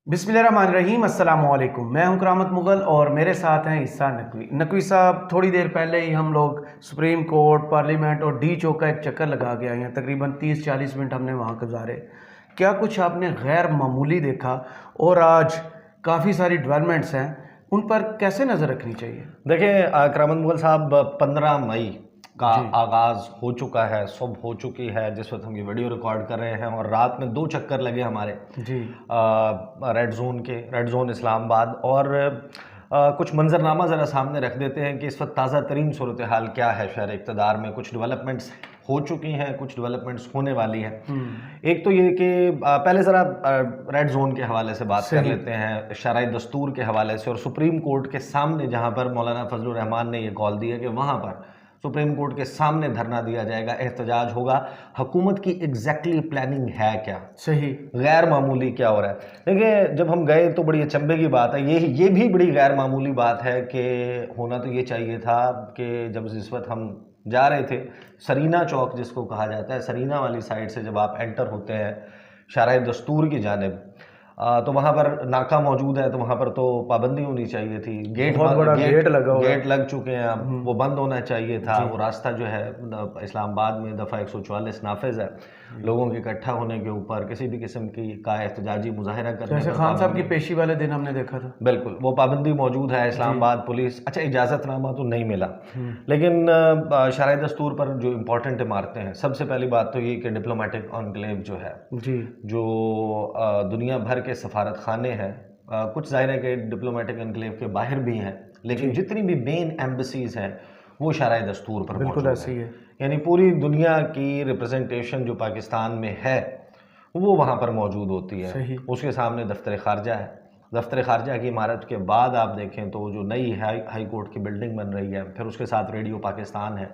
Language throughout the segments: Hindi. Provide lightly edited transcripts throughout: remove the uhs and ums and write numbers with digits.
बिस्मिल्लाहिर्रहमानिर्रहीम अस्सलाम वालेकुम। मैं हूं करामत मुगल और मेरे साथ हैं ईसा नकवी। नकवी साहब, थोड़ी देर पहले ही हम लोग सुप्रीम कोर्ट, पार्लियामेंट और डी चौक का एक चक्कर लगा के आए हैं। तकरीबन 30-40 मिनट हमने वहां गुजारे। क्या कुछ आपने गैर मामूली देखा? और आज काफ़ी सारी डेवलपमेंट्स हैं, उन पर कैसे नज़र रखनी चाहिए? देखिए करामत मुगल साहब, 15 मई का जी आगाज़ हो चुका है, सुबह हो चुकी है जिस वक्त हम ये वीडियो रिकॉर्ड कर रहे हैं, और रात में 2 चक्कर लगे हमारे जी रेड जोन इस्लामाबाद। और कुछ मंजरनामा ज़रा सामने रख देते हैं कि इस वक्त ताज़ा तरीन सूरत हाल क्या है शहर इक़्तिदार में। कुछ डेवलपमेंट्स हो चुकी हैं, कुछ डेवलपमेंट्स होने वाली हैं। एक तो ये कि पहले ज़रा रेड जोन के हवाले से बात कर लेते हैं, शरई दस्तूर के हवाले से, और सुप्रीम कोर्ट के सामने जहाँ पर मौलाना फजलुर रहमान ने ये कॉल दी है कि वहाँ पर सुप्रीम कोर्ट के सामने धरना दिया जाएगा, एहतजाज होगा। हुकूमत की एग्जैक्टली प्लानिंग है क्या, सही गैर मामूली क्या हो रहा है? देखिए, जब हम गए तो बड़ी अचंभे की बात है, ये भी बड़ी गैर मामूली बात है कि होना तो ये चाहिए था कि जब जिस वक्त हम जा रहे थे, सरीना चौक जिसको कहा जाता है, सरीना वाली साइड से जब आप एंटर होते हैं शाराय दस्तूर की जानिब, तो वहाँ पर नाका मौजूद है, तो वहाँ पर तो पाबंदी होनी चाहिए थी। बहुत बड़ा गेट लगा हुआ है। गेट लग चुके हैं, अब वो बंद होना चाहिए था। वो रास्ता जो है इस्लामाबाद में दफ़ा 144 नाफिज है। लोगों के इकट्ठा होने के ऊपर किसी भी किस्म की का एहतजाजी मुजाहरा करने जैसे पर खान साहब की पाबंदी, पेशी वाले दिन हमने देखा था। बिल्कुल वो पाबंदी मौजूद है। इस्लामाबाद पुलिस, अच्छा इजाज़तनामा तो नहीं मिला, लेकिन शरई दस्तूर पर जो इम्पोर्टेंट इमारतें हैं, सबसे पहली बात तो ये कि डिप्लोमेटिक एनक्लेव जो है, जी जो दुनिया भर के सफारत खाने हैं, कुछ ज़ाहिर है कि डिप्लोमेटिक एनक्लेव के बाहर भी हैं, लेकिन जितनी भी मेन एम्बेसीज़ हैं वो शरई दस्तूर पर बिल्कुल मौजूद ऐसे ही है। है। यानी पूरी दुनिया की रिप्रेजेंटेशन जो पाकिस्तान में है वो वहाँ पर मौजूद होती है। सही। उसके सामने दफ्तर खारजा है। दफ्तर खारजा की इमारत के बाद आप देखें तो जो नई हाई कोर्ट की बिल्डिंग बन रही है, फिर उसके साथ रेडियो पाकिस्तान है,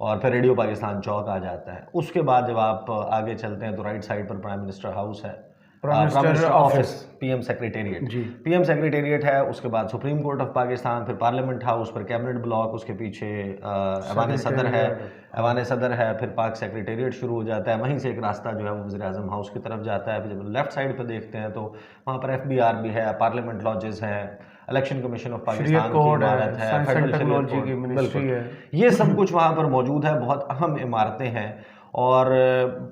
और फिर रेडियो पाकिस्तान चौक आ जाता है। उसके बाद जब आप आगे चलते हैं तो राइट साइड पर प्राइम मिनिस्टर हाउस है, prime prime minister minister office, office. PM secretariat. जी पीएम सेक्रेटेरिएट है, उसके बाद सुप्रीम कोर्ट ऑफ पाकिस्तान, फिर पार्लियामेंट हाउस, फिर कैबिनेट ब्लॉक, उसके पीछे ऐवान सदर है। ऐवान सदर है, फिर पाक सेक्रेटेरिएट शुरू हो जाता है। वहीं से एक रास्ता जो है वो वज़ीर आज़म हाउस की तरफ जाता है। फिर जब लेफ्ट साइड पर देखते हैं तो वहाँ पर एफबीआर भी है, पार्लियामेंट लॉजेस हैं, इलेक्शन कमीशन ऑफ शरीयत पाकिस्तान की कोड इमारत है, है, साइंस फेडरल एंड शरीयत टेक्नोलॉजी की कोड, मिनिस्ट्री बिल्कुल है। ये सब कुछ वहाँ पर मौजूद है। बहुत अहम इमारतें हैं, और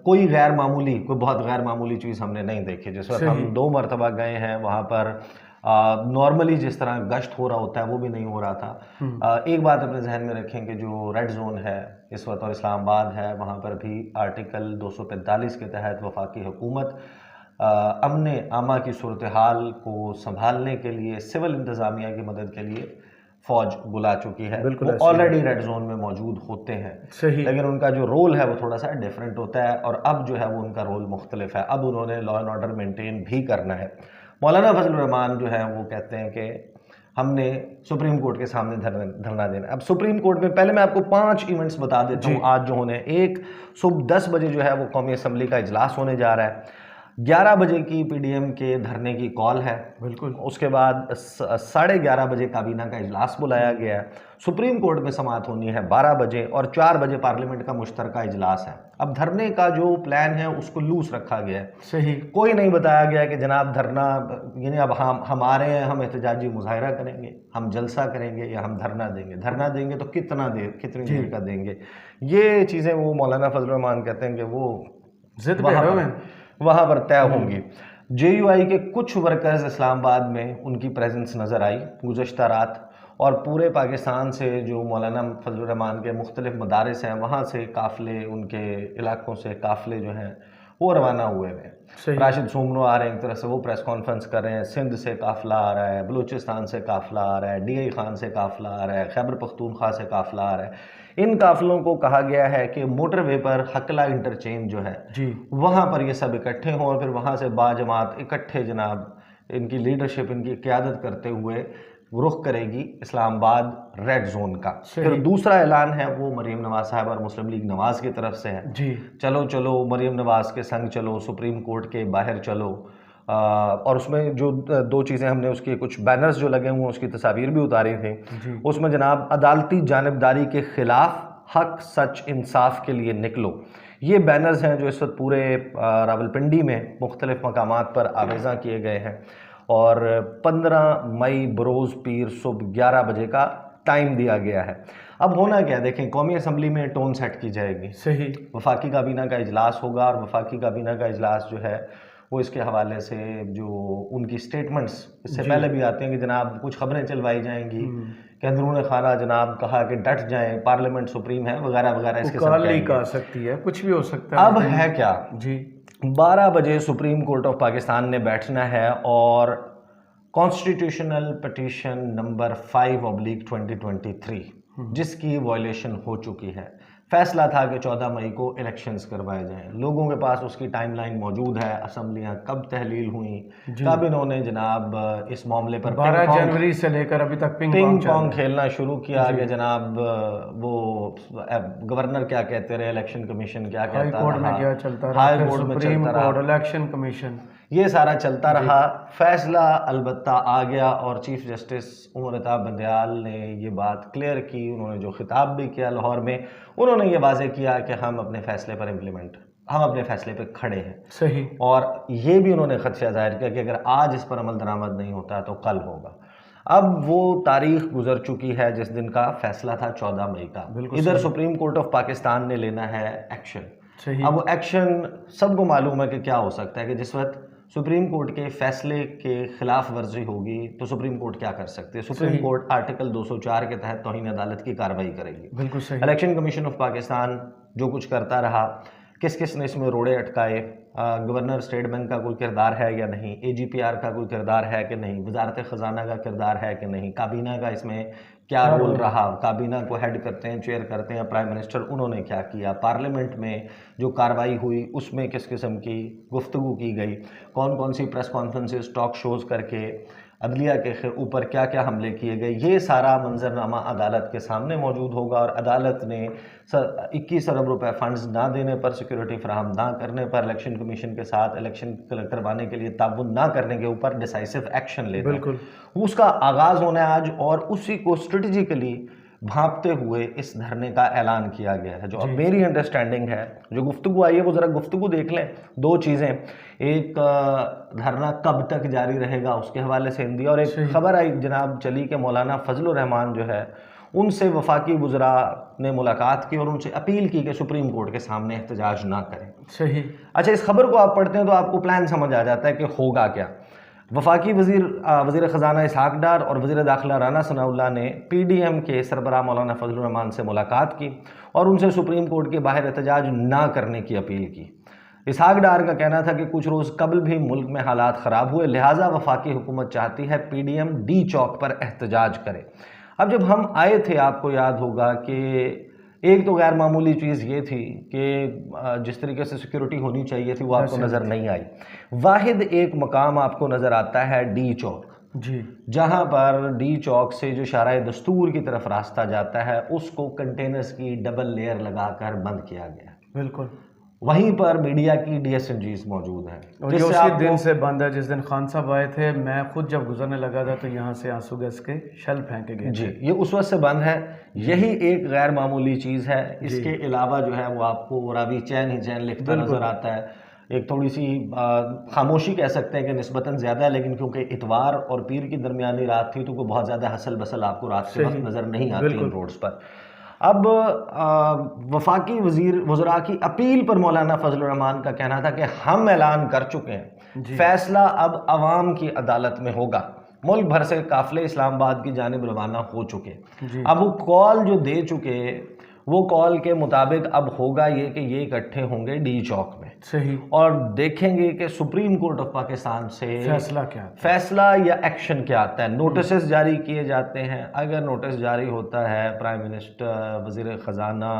कोई गैर मामूली, कोई बहुत गैर मामूली चीज़ हमने नहीं देखी। जिस वक्त सही। हम 2 मरतबा गए हैं वहाँ पर, नॉर्मली जिस तरह गश्त हो रहा होता है वो भी नहीं हो रहा था। एक बात अपने जहन में रखें कि जो रेड जोन है इस वक्त और इस्लामाबाद है, वहाँ पर भी आर्टिकल 245 के तहत वफाकी हुकूमत अमन आमा की सूरत हाल को संभालने के लिए सिविल इंतज़ामिया की मदद के लिए फ़ौज बुला चुकी है। बिल्कुल वो ऐसे ही है। ऑलरेडी रेड जोन में मौजूद होते हैं, सही। लेकिन उनका जो रोल है वो थोड़ा सा डिफरेंट होता है, और अब जो है वो उनका रोल मुख्तलिफ है। अब उन्होंने लॉ एंड ऑर्डर मेंटेन भी करना है। मौलाना फजलुर रहमान जो है वो कहते हैं कि हमने सुप्रीम कोर्ट के सामने धरना देना है। अब सुप्रीम कोर्ट में पहले मैं आपको 5 इवेंट्स बता देता हूँ आज जो होने हैं। एक, सुबह 10 बजे जो है वो कौमी असम्बली का इजलास होने जा रहा है। 11 बजे की पीडीएम के धरने की कॉल है। बिल्कुल। उसके बाद 11:30 बजे काबीना का इजलास बुलाया गया है। सुप्रीम कोर्ट में समाअत होनी है 12 बजे, और 4 बजे पार्लियामेंट का मुश्तरका इजलास है। अब धरने का जो प्लान है उसको लूज रखा गया है। सही। कोई नहीं बताया गया कि जनाब धरना, यानी अब हम आ रहे हैं, हम एहतजाजी मुजाहिरा करेंगे, हम जलसा करेंगे, या हम धरना देंगे। धरना देंगे तो कितनी देर का देंगे, ये चीज़ें वो मौलाना फजलुर रहमान कहते हैं कि वो जिद पे रहो में वहाँ पर तय होंगी। जेयूआई के कुछ वर्कर्स इस्लामाबाद में उनकी प्रेजेंस नज़र आई गुज़श्ता रात, और पूरे पाकिस्तान से जो मौलाना फजलुर रहमान के मुख्तलिफ मदारिस हैं वहाँ से काफ़िले, उनके इलाकों से काफ़िले जो हैं वो रवाना हुए हैं। राशिद सुमनो आ रहे हैं, एक तरह से वो प्रेस कॉन्फ्रेंस कर रहे हैं। सिंध से काफ़िला आ रहा है, बलूचिस्तान से काफ़िला आ रहा है, डीआई खान से काफ़िला आ रहा है, खैबर पख्तूनख्वा से काफ़िला आ रहा है। इन काफ़िलों को कहा गया है कि मोटरवे पर हकला इंटरचेंज जो है जी वहाँ पर ये सब इकट्ठे हों, और फिर वहाँ से बाजमात इकट्ठे जनाब इनकी लीडरशिप, इनकी क़यादत करते हुए रुख करेगी इस्लामाबाद रेड जोन का। फिर दूसरा ऐलान है वो मरीम नवाज साहब और मुस्लिम लीग नवाज की तरफ से है। जी चलो चलो मरीम नवाज के संग चलो, सुप्रीम कोर्ट के बाहर चलो। और उसमें जो 2 चीज़ें हमने, उसकी कुछ बैनर्स जो लगे हुए हैं उसकी तस्वीर भी उतारी थी। उसमें जनाब अदालती जानिबदारी के ख़िलाफ़ हक सच इंसाफ के लिए निकलो, ये बैनर्स हैं जो इस वक्त पूरे रावलपिंडी में मुख्तलिफ मकामात पर आवेज़ा किए गए हैं। और 15 मई बरोज़ पीर सुबह 11 बजे का टाइम दिया गया है। अब होना क्या है, देखें, कौमी असम्बली में टोन सेट की जाएगी, सही, वफाकी काबीना का इजलास होगा और वफाकी काबीना का इजलास जो है वो इसके हवाले से जो उनकी स्टेटमेंट्स इससे पहले भी आते हैं कि जनाब कुछ खबरें चलवाई जाएंगी कि अंदरून खाना जनाब कहा कि डट जाएं, पार्लियामेंट सुप्रीम है वगैरह वगैरह, इसके सब काली का सकती है, कुछ भी हो सकता है। अब है क्या जी, 12 बजे सुप्रीम कोर्ट ऑफ पाकिस्तान ने बैठना है और कॉन्स्टिट्यूशनल पिटीशन नंबर 5/2023 जिसकी वायलेशन हो चुकी है, फैसला था कि 14 मई को इलेक्शंस करवाए जाएं। लोगों के पास उसकी टाइमलाइन मौजूद है, असम्बलियां कब तहलील हुई, कब इन्होंने जनाब इस मामले पर 12 जनवरी से लेकर अभी तक पिंग पोंग खेलना शुरू किया कि जनाब वो गवर्नर क्या कहते रहे, इलेक्शन कमीशन क्या कहता रहा, हाई कोर्ट में क्या चलता रहा, हाई कोर्ट में सुप्रीम चलता रहा, कोर्ट, इलेक्शन कमीशन, ये सारा चलता रहा। फैसला अलबत्ता आ गया और चीफ जस्टिस उमर अताब बंदयाल ने ये बात क्लियर की। उन्होंने जो खिताब भी किया लाहौर में, उन्होंने ये वाजे किया कि हम अपने फैसले पे खड़े हैं। सही, और ये भी उन्होंने खदशा जाहिर किया कि अगर आज इस पर अमल दरामद नहीं होता तो कल होगा। अब वो तारीख गुजर चुकी है जिस दिन का फैसला था 14 मई का। इधर सुप्रीम कोर्ट ऑफ पाकिस्तान ने लेना है एक्शन। अब वो एक्शन सबको मालूम है कि क्या हो सकता है कि जिस वक्त सुप्रीम कोर्ट के फैसले के खिलाफ वर्जी होगी तो सुप्रीम कोर्ट क्या कर सकती है। सुप्रीम कोर्ट आर्टिकल 204 के तहत तौहीन अदालत की कार्रवाई करेगी। बिल्कुल सही। इलेक्शन कमीशन ऑफ पाकिस्तान जो कुछ करता रहा, किस किस ने इसमें रोड़े अटकाए, गवर्नर स्टेट बैंक का कोई किरदार है या नहीं, AGPR का कोई किरदार है कि नहीं, वजारत ख़जाना का किरदार है कि नहीं, काबीना का इसमें क्या रोल रहा, काबीना को हेड करते हैं, चेयर करते हैं प्राइम मिनिस्टर, उन्होंने क्या किया, पार्लियामेंट में जो कार्रवाई हुई उसमें किस किस्म की गुफ्तगू की गई, कौन कौन सी प्रेस कॉन्फ्रेंसेस टॉक शोज़ करके अदलिया के ऊपर क्या क्या हमले किए गए, ये सारा मंजरनामा अदालत के सामने मौजूद होगा। और अदालत ने 21 अरब रुपए फंड्स ना देने पर, सिक्योरिटी फराहम ना करने पर, इलेक्शन कमीशन के साथ इलेक्शन करवाने के लिए ताउन ना करने के ऊपर डिसाइसिव एक्शन लेना, बिल्कुल उसका आगाज़ होना है आज। और उसी को स्ट्रेटजिकली भांपते हुए इस धरने का ऐलान किया गया है। जो अब मेरी अंडरस्टैंडिंग है, जो गुफ्तगू आई है वो ज़रा गुफ्तगू देख लें। दो चीज़ें, एक धरना कब तक जारी रहेगा उसके हवाले से हिंदी, और एक खबर आई जनाब चली कि मौलाना फजलुर रहमान जो है उनसे वफाकी वुज़रा ने मुलाकात की और उनसे अपील की कि सुप्रीम कोर्ट के सामने एहतजाज ना करें। सही। अच्छा, इस खबर को आप पढ़ते हैं तो आपको प्लान समझ आ जाता है कि होगा क्या। वफाकी वज़ीर ख़जाना इसहाक डार और वज़ीर दाखिला राना सनाउल्लाह ने PDM के सरबराह मौलाना फजलुर रहमान से मुलाकात की और उनसे सुप्रीम कोर्ट के बाहर एहतजाज ना करने की अपील की। इसहाक डार का कहना था कि कुछ रोज़ कबल भी मुल्क में हालात ख़राब हुए, लिहाजा वफाकी हुकूमत चाहती है PDM D चौक पर एहतजाज करे। अब जब हम आए थे, आपको याद होगा कि एक तो गैर मामूली चीज़ ये थी कि जिस तरीके से सिक्योरिटी होनी चाहिए थी वो आपको नज़र नहीं आई। वाहिद एक मकाम आपको नज़र आता है D चौक, जी, जहाँ पर D चौक से जो शाराए दस्तूर की तरफ रास्ता जाता है उसको कंटेनर्स की डबल लेयर लगाकर बंद किया गया। बिल्कुल वहीं पर मीडिया की DSNGs मौजूद हैं और ये उसी दिन से बंद है जिस दिन खान साहब आए थे। मैं खुद जब गुजरने लगा था तो यहाँ से आंसू गैस के शल फेंके गए जी, ये उस वक्त से बंद है। यही एक गैर मामूली चीज़ है। इसके अलावा जो है वो आपको रावी चैन ही चैन लिखता नज़र आता है। एक थोड़ी सी खामोशी कह सकते हैं कि निस्बतन ज़्यादा है, लेकिन क्योंकि इतवार और पीर की दरमियानी रात थी तो कोई बहुत ज़्यादा हसल बसल आपको रात के वक्त नज़र नहीं आती इन रोड्स पर। अब वफाकी वज़रा की अपील पर मौलाना फजलुर रहमान का कहना था कि हम ऐलान कर चुके हैं, फैसला अब अवाम की अदालत में होगा। मुल्क भर से काफ़िले इस्लामाबाद की जानिब रवाना हो चुके। अब वो कॉल जो दे चुके, वो कॉल के मुताबिक अब होगा ये कि ये इकट्ठे होंगे D चौक में। सही। और देखेंगे कि सुप्रीम कोर्ट ऑफ पाकिस्तान से फैसला या एक्शन क्या आता है। नोटिस जारी किए जाते हैं। अगर नोटिस जारी होता है, प्राइम मिनिस्टर, वज़ीर ख़जाना,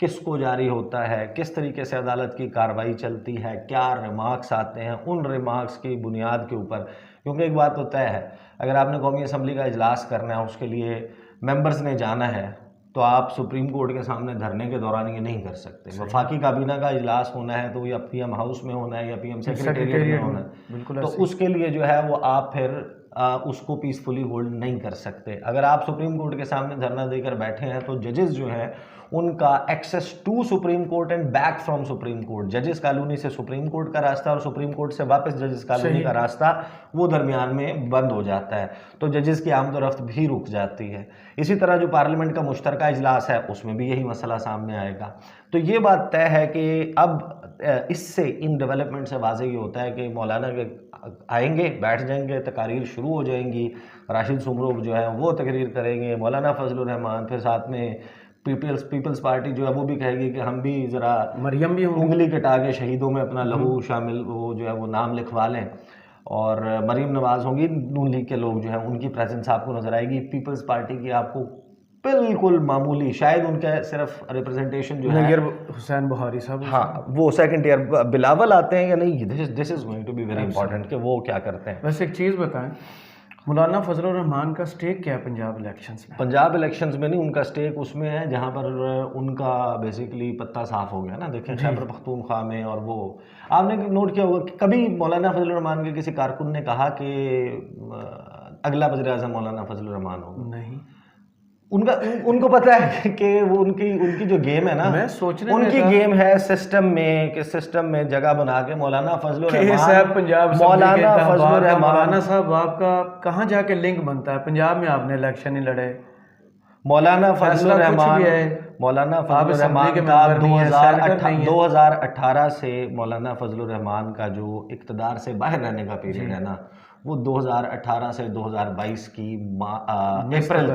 किसको जारी होता है, किस तरीके से अदालत की कार्रवाई चलती है, क्या रिमार्क्स आते हैं, उन रिमार्क्स की बुनियाद के ऊपर, क्योंकि एक बात तो तय है, अगर आपने कौमी असम्बली का इजलास करना है, उसके लिए मेंबर्स ने जाना है, तो आप सुप्रीम कोर्ट के सामने धरने के दौरान ये नहीं कर सकते। वफाकी काबीना का इजलास होना है तो या PM हाउस में होना है या PM सेक्रेटेरिएट में होना है, तो उसके लिए जो है वो आप फिर उसको पीसफुली होल्ड नहीं कर सकते। अगर आप सुप्रीम कोर्ट के सामने धरना देकर बैठे हैं तो जजेस जो हैं उनका access to Supreme Court and back from Supreme Court, जजेस कॉलोनी से सुप्रीम कोर्ट का रास्ता और सुप्रीम कोर्ट से वापस जजेस कॉलोनी का रास्ता वो दरमियान में बंद हो जाता है, तो जजेस की आमदोरफ्त भी रुक जाती है। इसी तरह जो पार्लियामेंट का मुश्तरका इजलास है उसमें भी यही मसला सामने आएगा। तो ये बात तय है कि अब इससे इन डेवलपमेंट से वाज़ेह ये होता है कि मौलाना के आएंगे, बैठ जाएंगे, तकारीर शुरू हो जाएंगी, राशिद सुमरो जो है वो तकरीर करेंगे, मौलाना फजलुर रहमान, फिर साथ में पीपल्स पार्टी जो है वो भी कहेगी कि हम भी ज़रा मरियम भी उंगली कटा के शहीदों में अपना लहू शामिल वो जो है वो नाम लिखवा लें, और मरीम नवाज़ होंगी, नून लीग के लोग जो है उनकी प्रेजेंस आपको नज़र आएगी। पीपल्स पार्टी की आपको बिल्कुल मामूली, शायद उनका सिर्फ रिप्रेजेंटेशन जो है हुसैन बुहारी साहब, हाँ वो सेकंड ईयर, बिलावल आते हैं या नहीं, this is going to be very important कि वो क्या करते हैं। वैसे एक चीज़ बताएं, मौलाना फजलुर रहमान का स्टेक क्या है पंजाब इलेक्शंस में? पंजाब इलेक्शंस में नहीं, उनका स्टेक उसमें है जहाँ पर उनका बेसिकली पत्ता साफ हो गया ना। देखें खैबर पख्तूनख्वा में, और वो आपने नोट किया होगा कि कभी मौलाना फजलुर रहमान के किसी कारकुन ने कहा कि अगला वज़ीर आज़म मौलाना फजलुर रहमान होगा? नहीं, उनको पता है कि वो उनकी जो गेम है ना, मैं सोचने उनकी गेम है सिस्टम में, कि सिस्टम में जगह बना के मौलाना फजलुर रहमान, पंजाब मौलाना फजलुर रहमान, मौलाना साहब आपका कहाँ जाके लिंक बनता है? पंजाब में आपने इलेक्शन ही लड़े, मौलाना फजलुर रहमान, मौलाना फजलुर रहमान का 2018 से मौलाना फजलुर रहमान का जो इक़्तिदार से बाहर रहने का पीरियड है ना, वो 2018 से 2022 की अप्रैल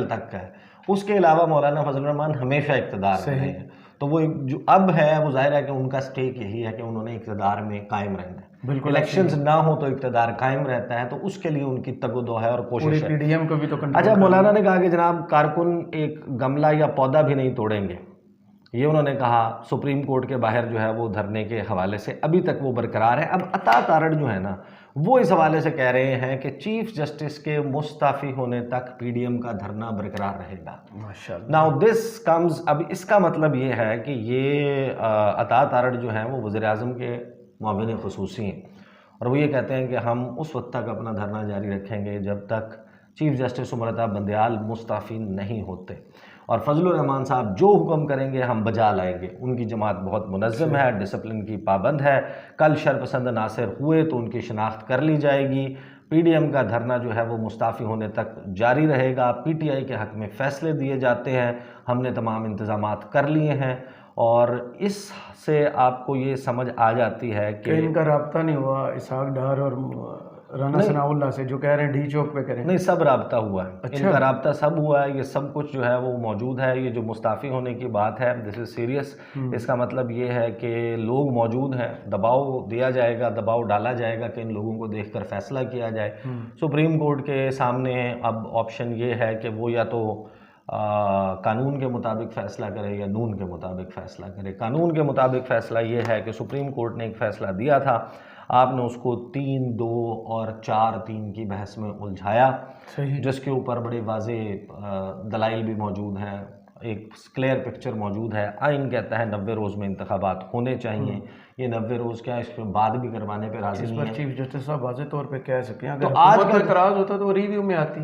तक का है। उसके अलावा मौलाना फजलुर रहमान हमेशा इक़्तिदार रहे हैं, तो वो जो अब है वो जाहिर है कि उनका स्टेक यही है कि उन्होंने इक़्तिदार में कायम रहना है। बिल्कुल, इलेक्शंस ना हो तो इक़्तिदार कायम रहता है, तो उसके लिए उनकी तगदो है और कोशिश है। पीडीएम को भी तो अच्छा, मौलाना ने कहा कि जनाब कारकुन एक गमला या पौधा भी नहीं तोड़ेंगे, ये उन्होंने कहा सुप्रीम कोर्ट के बाहर जो है वो धरने के हवाले से अभी तक वो बरकरार है। अब अता तारड़ जो है ना वो इस हवाले से कह रहे हैं कि चीफ जस्टिस के मुस्ताफ़ी होने तक पीडीएम का धरना बरकरार रहेगा। माशाअल्लाह। नाउ दिस कम्स, अब इसका मतलब ये है कि ये अता तारड़ जो हैं वो वज़ीर आज़म के मुआविन ख़ुसूसी हैं, और वो ये कहते हैं कि हम उस वक्त तक अपना धरना जारी रखेंगे जब तक चीफ जस्टिस उमर बंदयाल मुस्ताफ़ी नहीं होते, और फजलुर रहमान साहब जो हुक्म करेंगे हम बजा लाएंगे। उनकी जमात बहुत मुनज़्ज़म है, डिसिप्लिन की पाबंद है, कल शरपसंद नासिर हुए तो उनकी शनाख्त कर ली जाएगी। पीडीएम का धरना जो है वो मुस्ताफ़ी होने तक जारी रहेगा। पीटीआई के हक़ में फ़ैसले दिए जाते हैं, हमने तमाम इंतज़ामात कर लिए हैं, और इससे आपको ये समझ आ जाती है कि इनका रब्ता नहीं हुआ इसहाक डार और राना सनाउल्लाह से जो कह रहे हैं डी चौक पे करें? नहीं, सब राब्ता हुआ है। अच्छा। इनका राब्ता सब हुआ है, ये सब कुछ जो है वो मौजूद है। ये जो मुस्ताफ़ी होने की बात है, दिस इज़ सीरियस। इसका मतलब ये है कि लोग मौजूद हैं, दबाव दिया जाएगा, दबाव डाला जाएगा कि इन लोगों को देखकर फैसला किया जाए। सुप्रीम कोर्ट के सामने अब ऑप्शन ये है कि वो या तो कानून के मुताबिक फ़ैसला करे या नून के मुताबिक फ़ैसला करे। कानून के मुताबिक फ़ैसला ये है कि सुप्रीम कोर्ट ने एक फ़ैसला दिया था, आपने उसको 3-2 और 4-3 की बहस में उलझाया, जिसके ऊपर बड़े वाज़ेह दलाइल भी मौजूद हैं, एक क्लियर पिक्चर मौजूद है। आइन कहता है 90 रोज़ में इंतखाबात होने चाहिए। ये 90 रोज़ क्या, इसके बाद भी करवाने पे राजी नहीं है। चीफ जस्टिस साहब वाज़ेह तौर पे कह सकें, अगर तो आज का इतराज़ होता तो रिव्यू में आती।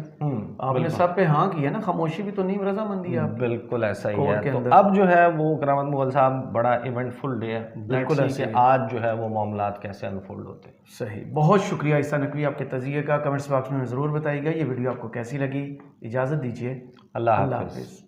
आपने सब पे हाँ किया ना, खामोशी भी तो नहीं, रजामंदी है। बिल्कुल ऐसा ही है। तो अब जो है वो करामत मुगल साहब बड़ा इवेंटफुल डे है, बिल्कुल ऐसे आज जो है वो मामलात कैसे अनफोल्ड होते हैं। सही, बहुत शुक्रिया ईसा नकवी आपके तज़किये का। कमेंट्स बॉक्स में ज़रूर बताइएगा ये वीडियो आपको कैसी लगी। इजाज़त दीजिए, अल्लाह हाफ़िज़।